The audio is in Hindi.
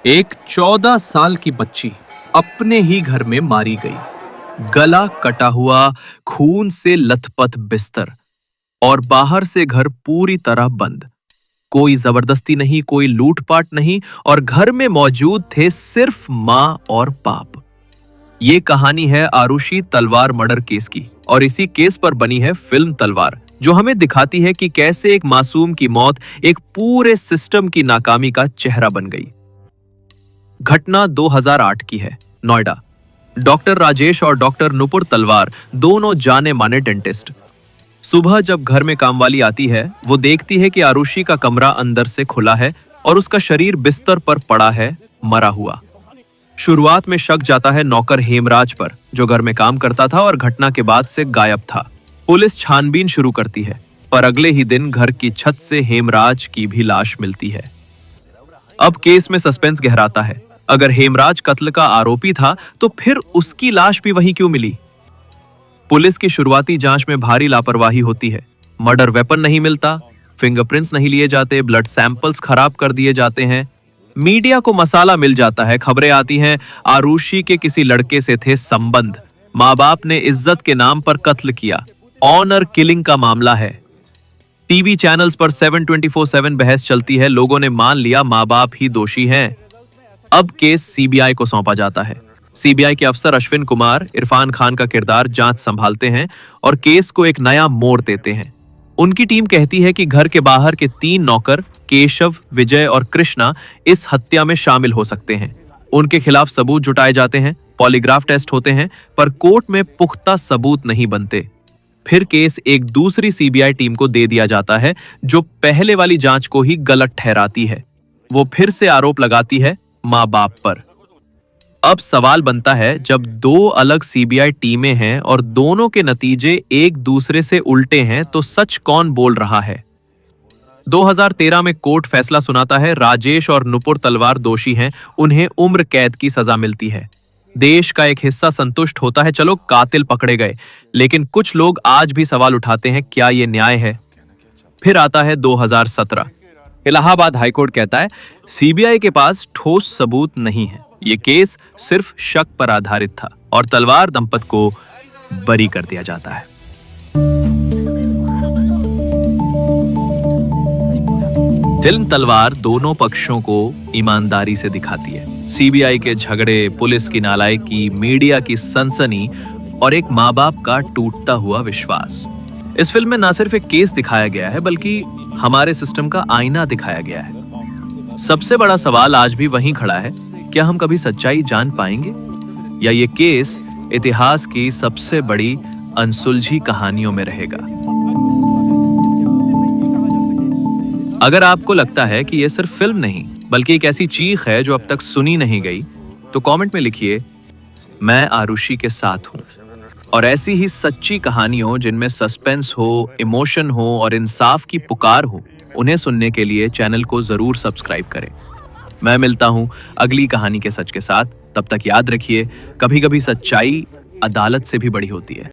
एक 14 साल की बच्ची अपने ही घर में मारी गई। गला कटा हुआ, खून से लथपथ बिस्तर और बाहर से घर पूरी तरह बंद। कोई जबरदस्ती नहीं, कोई लूटपाट नहीं और घर में मौजूद थे सिर्फ मां और बाप। ये कहानी है आरुषि तलवार मर्डर केस की और इसी केस पर बनी है फिल्म तलवार, जो हमें दिखाती है कि कैसे एक मासूम की मौत एक पूरे सिस्टम की नाकामी का चेहरा बन गई। घटना 2008 की है, नोएडा। डॉक्टर राजेश और डॉक्टर नुपुर तलवार दोनों जाने माने डेंटिस्ट। सुबह जब घर में कामवाली आती है, वो देखती है कि आरुषि का कमरा अंदर से खुला है और उसका शरीर बिस्तर पर पड़ा है, मरा हुआ। शुरुआत में शक जाता है नौकर हेमराज पर, जो घर में काम करता था और घटना के बाद से गायब था। पुलिस छानबीन शुरू करती है, पर अगले ही दिन घर की छत से हेमराज की भी लाश मिलती है। अब केस में सस्पेंस गहराता है। अगर हेमराज कत्ल का आरोपी था, तो फिर उसकी लाश भी वहीं क्यों मिली? पुलिस की शुरुआती जांच में भारी लापरवाही होती है। मर्डर वेपन नहीं मिलता, फिंगरप्रिंट्स नहीं लिए जाते, ब्लड सैंपल्स खराब कर दिए जाते हैं। मीडिया को मसाला मिल जाता है, खबरें आती हैं आरुषि के किसी लड़के से थे संबंध, माँ बाप ने इज्जत के नाम पर कत्ल किया, ऑनर किलिंग का मामला है। टीवी चैनल्स पर 7/24/7 बहस चलती है, लोगों ने मान लिया माँ बाप ही दोषी हैं। अब केस सीबीआई को सौंपा जाता है। सीबीआई के अफसर अश्विन कुमार इरफान खान का किरदार जांच संभालते हैं और केस को एक नया मोड़ देते हैं। उनकी टीम कहती है कि घर के बाहर के 3 नौकर केशव, विजय और कृष्णा इस हत्या में शामिल हो सकते हैं। उनके खिलाफ सबूत जुटाए जाते हैं, पॉलीग्राफ टेस्ट होते हैं, पर कोर्ट में पुख्ता सबूत नहीं बनते। फिर केस एक दूसरी सीबीआई टीम को दे दिया जाता है, जो पहले वाली जांच को ही गलत ठहराती है। वो फिर से आरोप लगाती है माँ बाप पर। अब सवाल बनता है, जब 2 अलग सीबीआई टीमें हैं और दोनों के नतीजे एक दूसरे से उल्टे हैं, तो सच कौन बोल रहा है? 2013 में कोर्ट फैसला सुनाता है, राजेश और नुपुर तलवार दोषी हैं, उन्हें उम्र कैद की सजा मिलती है। देश का एक हिस्सा संतुष्ट होता है, चलो कातिल पकड़े गए। लेकिन कुछ लोग आज भी सवाल उठाते हैं, क्या यह न्याय है? फिर आता है 2017। इलाहाबाद हाईकोर्ट कहता है, सीबीआई के पास ठोस सबूत नहीं है, ये केस सिर्फ शक पर आधारित था और तलवार दंपत को बरी कर दिया जाता है। फिल्म तलवार दोनों पक्षों को ईमानदारी से दिखाती है। सीबीआई के झगड़े, पुलिस की नालायकी, मीडिया की सनसनी और एक माँ बाप का टूटता हुआ विश्वास। इस फिल्म में न सिर्फ एक केस दिखाया गया है, बल्कि हमारे सिस्टम का आईना दिखाया गया है। सबसे बड़ा सवाल आज भी वहीं खड़ा है, क्या हम कभी सच्चाई जान पाएंगे, या ये केस इतिहास की सबसे बड़ी अनसुलझी कहानियों में रहेगा? अगर आपको लगता है कि यह सिर्फ फिल्म नहीं, बल्कि एक ऐसी चीख है जो अब तक सुनी नहीं गई, तो कमेंट में लिखिए, मैं आरुषि के साथ हूं। और ऐसी ही सच्ची कहानियों जिनमें सस्पेंस हो, इमोशन हो और इंसाफ की पुकार हो, उन्हें सुनने के लिए चैनल को जरूर सब्सक्राइब करें। मैं मिलता हूं अगली कहानी के सच के साथ। तब तक याद रखिए, कभी कभी सच्चाई अदालत से भी बड़ी होती है।